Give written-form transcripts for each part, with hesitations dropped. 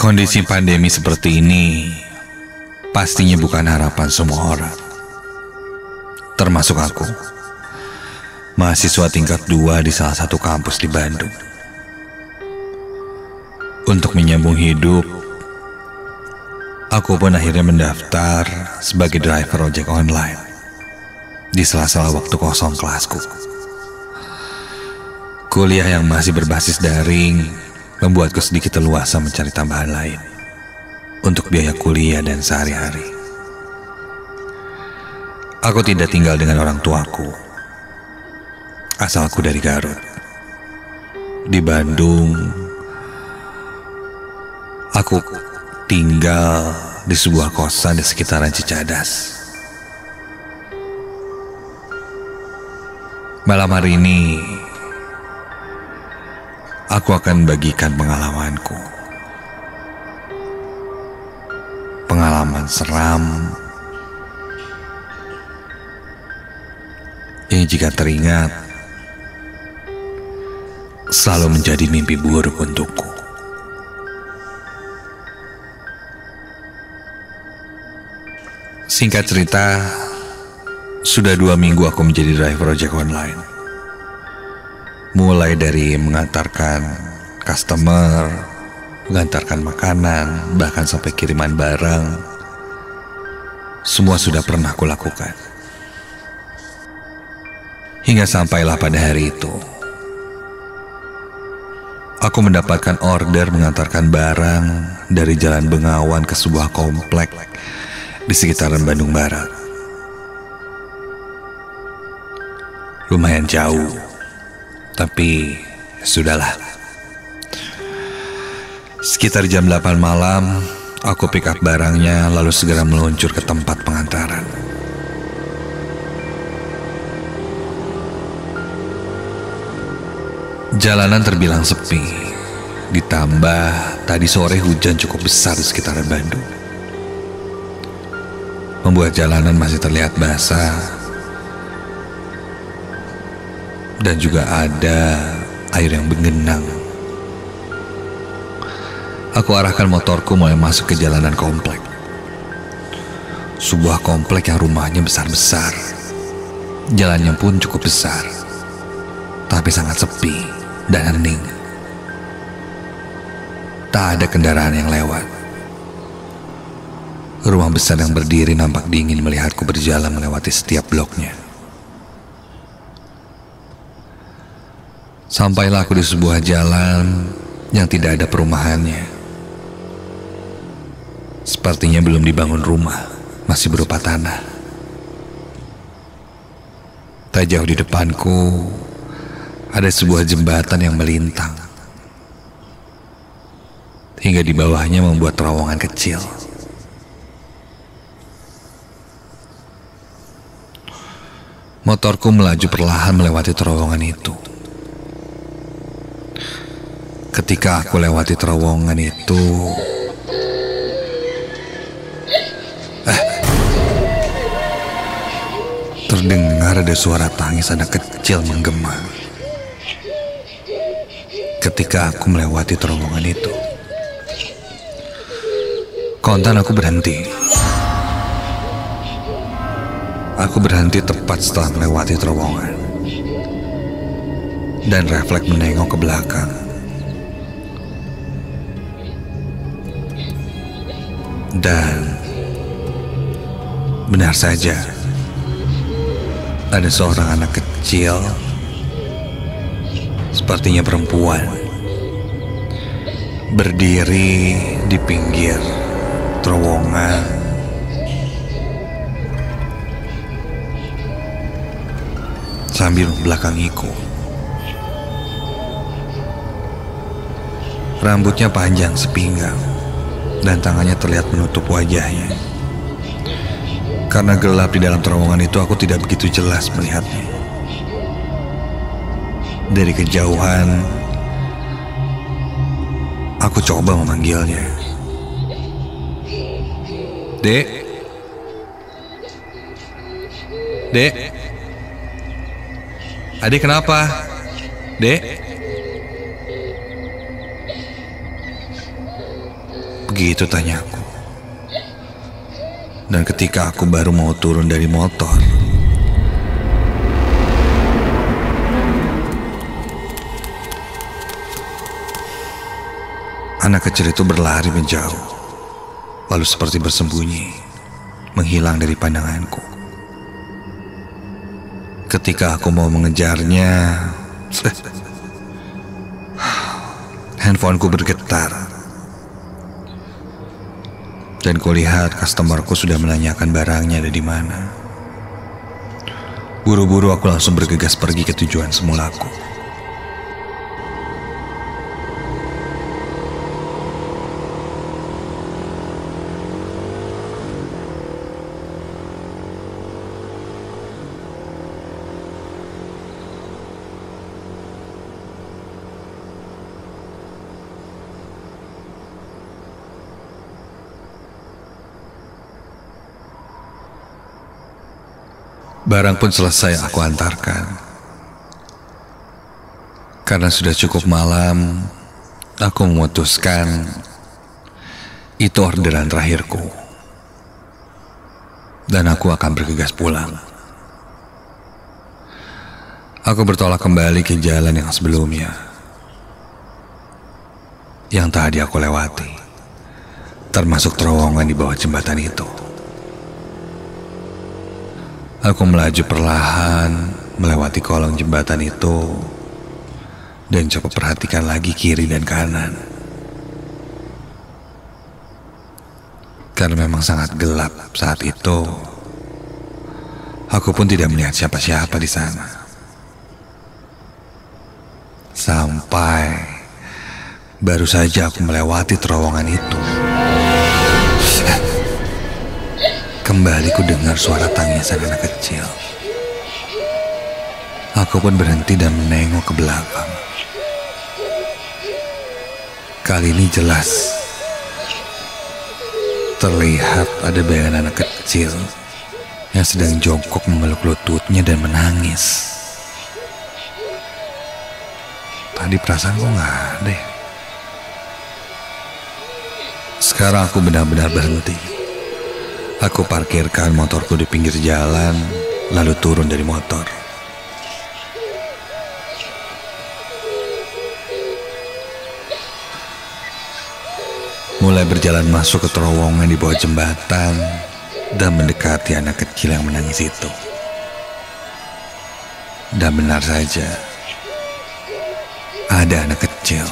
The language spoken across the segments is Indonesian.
Kondisi pandemi seperti ini pastinya bukan harapan semua orang, termasuk aku, mahasiswa tingkat 2 di salah satu kampus di Bandung. Untuk menyambung hidup, aku pun akhirnya mendaftar sebagai driver ojek online di sela-sela waktu kosong kelasku. Kuliah yang masih berbasis daring membuatku sedikit leluasa mencari tambahan lain untuk biaya kuliah dan sehari-hari. Aku tidak tinggal dengan orang tuaku. Asalku dari Garut. Di Bandung, aku tinggal di sebuah kosan di sekitaran Cicadas. Malam hari ini, aku akan bagikan pengalamanku. Pengalaman seram yang jika teringat selalu menjadi mimpi buruk untukku. Singkat cerita, sudah 2 minggu aku menjadi driver ojek online. Mulai dari mengantarkan customer, mengantarkan makanan, bahkan sampai kiriman barang, semua sudah pernah aku lakukan. Hingga sampailah pada hari itu, aku mendapatkan order mengantarkan barang dari Jalan Bengawan ke sebuah komplek di sekitaran Bandung Barat. Lumayan jauh, tapi sudahlah. Sekitar jam 8 malam, aku pick up barangnya lalu segera meluncur ke tempat pengantaran. Jalanan terbilang sepi, ditambah tadi sore hujan cukup besar di sekitaran Bandung, membuat jalanan masih terlihat basah dan juga ada air yang menggenang. Aku arahkan motorku mulai masuk ke jalanan komplek. Sebuah komplek yang rumahnya besar-besar. Jalannya pun cukup besar, tapi sangat sepi dan hening. Tak ada kendaraan yang lewat. Rumah besar yang berdiri nampak dingin melihatku berjalan melewati setiap bloknya. Sampailah aku di sebuah jalan yang tidak ada perumahannya. Sepertinya belum dibangun rumah, masih berupa tanah. Tak jauh di depanku ada sebuah jembatan yang melintang, hingga di bawahnya membuat terowongan kecil. Motorku melaju perlahan melewati terowongan itu. Ketika aku lewati terowongan itu, terdengar ada suara tangis anak kecil menggema. Ketika aku melewati terowongan itu, kontan aku berhenti. Aku berhenti tepat setelah melewati terowongan dan refleks menengok ke belakang. Dan benar saja, ada seorang anak kecil, sepertinya perempuan, berdiri di pinggir terowongan sambil membelakangiku. Rambutnya panjang sepinggang dan tangannya terlihat menutup wajahnya. Karena gelap di dalam terowongan itu, aku tidak begitu jelas melihatnya. Dari kejauhan, aku coba memanggilnya. Dek? Dek? Adik kenapa? Dek? Begitu tanyaku. Dan ketika aku baru mau turun dari motor, anak kecil itu berlari menjauh, lalu seperti bersembunyi, menghilang dari pandanganku. Ketika aku mau mengejarnya, handphoneku bergetar. Dan kulihat customerku sudah menanyakan barangnya ada di mana. Buru-buru aku langsung bergegas pergi ke tujuan semulaku. Barang pun selesai aku antarkan. Karena sudah cukup malam, aku memutuskan itu orderan terakhirku. Dan aku akan bergegas pulang. Aku bertolak kembali ke jalan yang sebelumnya, yang tadi aku lewati, termasuk terowongan di bawah jembatan itu. Aku melaju perlahan melewati kolong jembatan itu dan coba perhatikan lagi kiri dan kanan. Karena memang sangat gelap saat itu, aku pun tidak melihat siapa-siapa di sana. Sampai baru saja aku melewati terowongan itu, kembali ku dengar suara tangisan anak kecil. Aku pun berhenti dan menengok ke belakang. Kali ini jelas terlihat ada bayangan anak kecil yang sedang jongkok memeluk lututnya dan menangis. Tadi perasaan kok nggak ada. Sekarang aku benar-benar berhenti. Aku parkirkan motorku di pinggir jalan, lalu turun dari motor. Mulai berjalan masuk ke terowongan di bawah jembatan dan mendekati anak kecil yang menangis itu. Dan benar saja, ada anak kecil.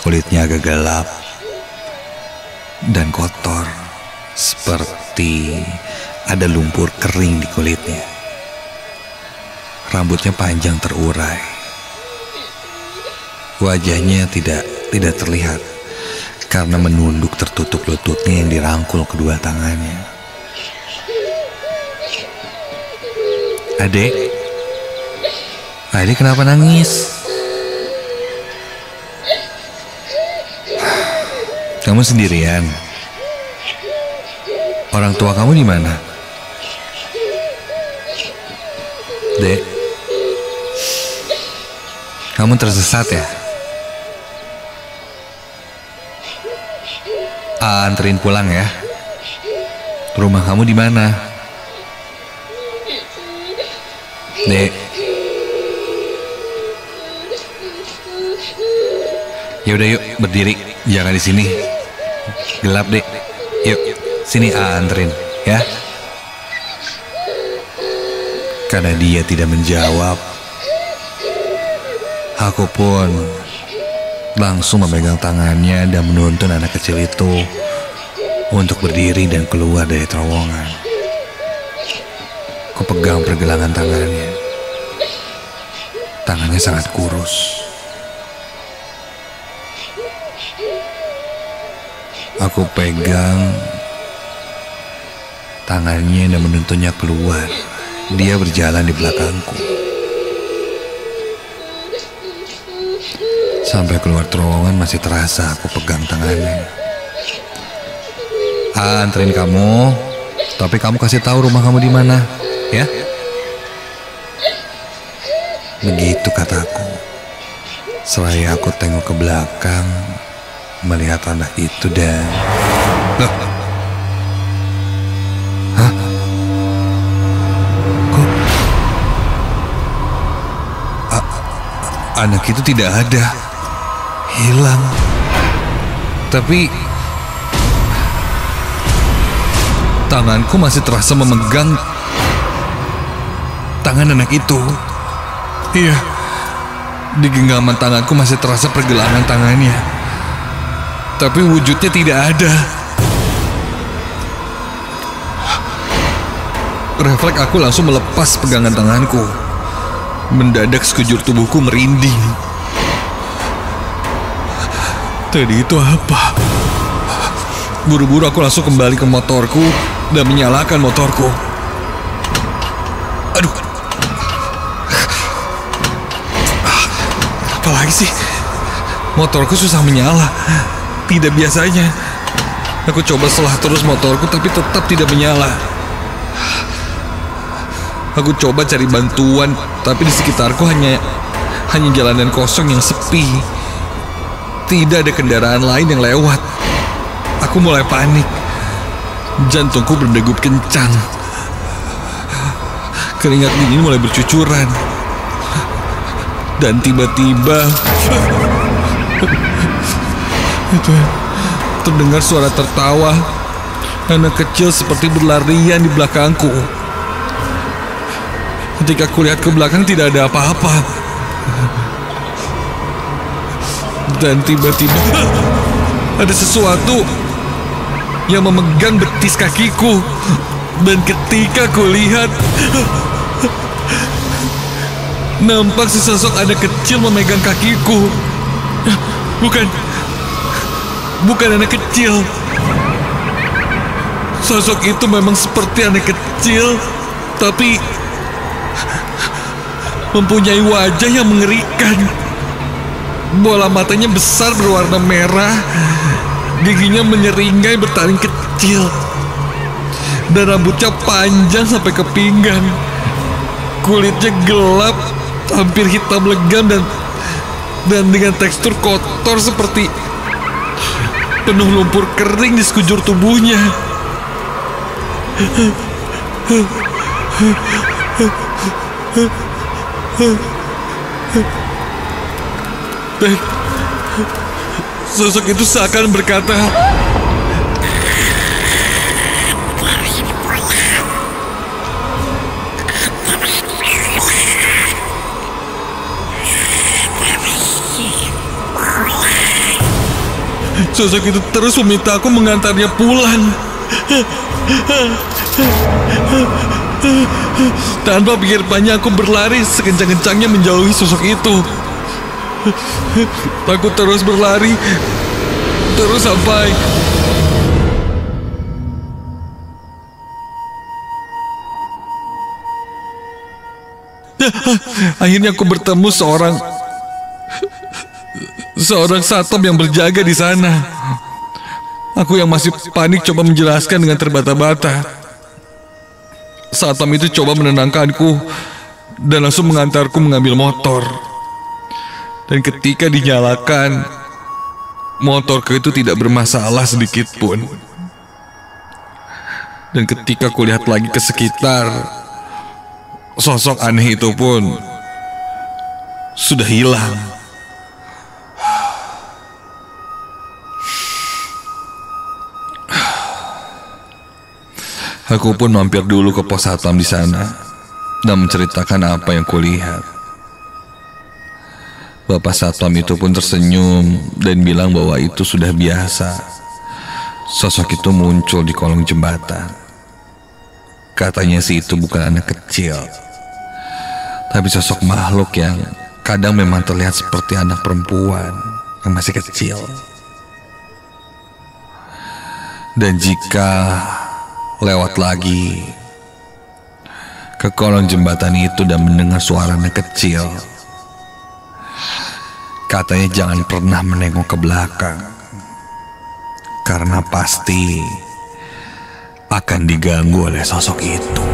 Kulitnya agak gelap dan kotor, seperti ada lumpur kering di kulitnya. Rambutnya panjang terurai. Wajahnya tidak terlihat karena menunduk tertutup lututnya yang dirangkul kedua tangannya. Adek, kenapa nangis? Kamu sendirian? Orang tua kamu di mana? Dek, kamu tersesat ya? Anterin pulang ya. Rumah kamu di mana? Dek. Ya udah yuk berdiri, jangan di sini. Gelap dek. Yuk, sini anterin ya. Karena dia tidak menjawab, aku pun langsung memegang tangannya dan menuntun anak kecil itu untuk berdiri dan keluar dari terowongan. Aku pegang pergelangan tangannya. Tangannya sangat kurus. Aku pegang tangannya dan menuntunnya keluar. Dia berjalan di belakangku. Sampai keluar terowongan masih terasa aku pegang tangannya. Anterin kamu, tapi kamu kasih tahu rumah kamu di mana, ya? Begitu kataku. Seraya aku tengok ke belakang, melihat anak itu dan... Loh? Hah? Kok? Anak itu tidak ada. Hilang. Tapi... tanganku masih terasa memegang tangan anak itu. Iya. Di genggaman tanganku masih terasa pergelangan tangannya. Tapi wujudnya tidak ada. Refleks aku langsung melepas pegangan tanganku. Mendadak sekujur tubuhku merinding. Tadi itu apa? Buru-buru aku langsung kembali ke motorku dan menyalakan motorku. Aduh. Apalagi sih? Motorku susah menyala. Tidak biasanya. Aku coba selah terus motorku tapi tetap tidak menyala. Aku coba cari bantuan tapi di sekitarku hanya jalanan kosong yang sepi. Tidak ada kendaraan lain yang lewat. Aku mulai panik. Jantungku berdegup kencang. Keringat dingin mulai bercucuran. Dan tiba-tiba itu terdengar suara tertawa anak kecil seperti berlarian di belakangku. Ketika aku lihat ke belakang tidak ada apa-apa. Dan tiba-tiba ada sesuatu yang memegang betis kakiku. Dan ketika aku lihat, nampak sesosok anak kecil memegang kakiku. Bukan anak kecil. Sosok itu memang seperti anak kecil, tapi mempunyai wajah yang mengerikan. Bola matanya besar berwarna merah, giginya menyeringai bertaring kecil, dan rambutnya panjang sampai ke pinggang. Kulitnya gelap, hampir hitam legam dan dengan tekstur kotor seperti penuh lumpur kering di sekujur tubuhnya. Dan sosok itu seakan berkata, sosok itu terus meminta aku mengantarnya pulang. Tanpa pikir panjang aku berlari sekencang-kencangnya menjauhi sosok itu. Aku terus berlari, terus sampai akhirnya aku bertemu seorang satpam yang berjaga di sana. Aku yang masih panik coba menjelaskan dengan terbata-bata. Satpam itu coba menenangkanku dan langsung mengantarku mengambil motor. Dan ketika dinyalakan, motorku itu tidak bermasalah sedikit pun. Dan ketika aku lihat lagi ke sekitar, sosok aneh itu pun sudah hilang. Aku pun mampir dulu ke pos satpam di sana dan menceritakan apa yang kulihat. Bapak satpam itu pun tersenyum dan bilang bahwa itu sudah biasa. Sosok itu muncul di kolong jembatan. Katanya sih itu bukan anak kecil, tapi sosok makhluk yang kadang memang terlihat seperti anak perempuan yang masih kecil. Dan jika lewat lagi ke kolong jembatan itu dan mendengar suara anak kecil, katanya jangan pernah menengok ke belakang, karena pasti akan diganggu oleh sosok itu.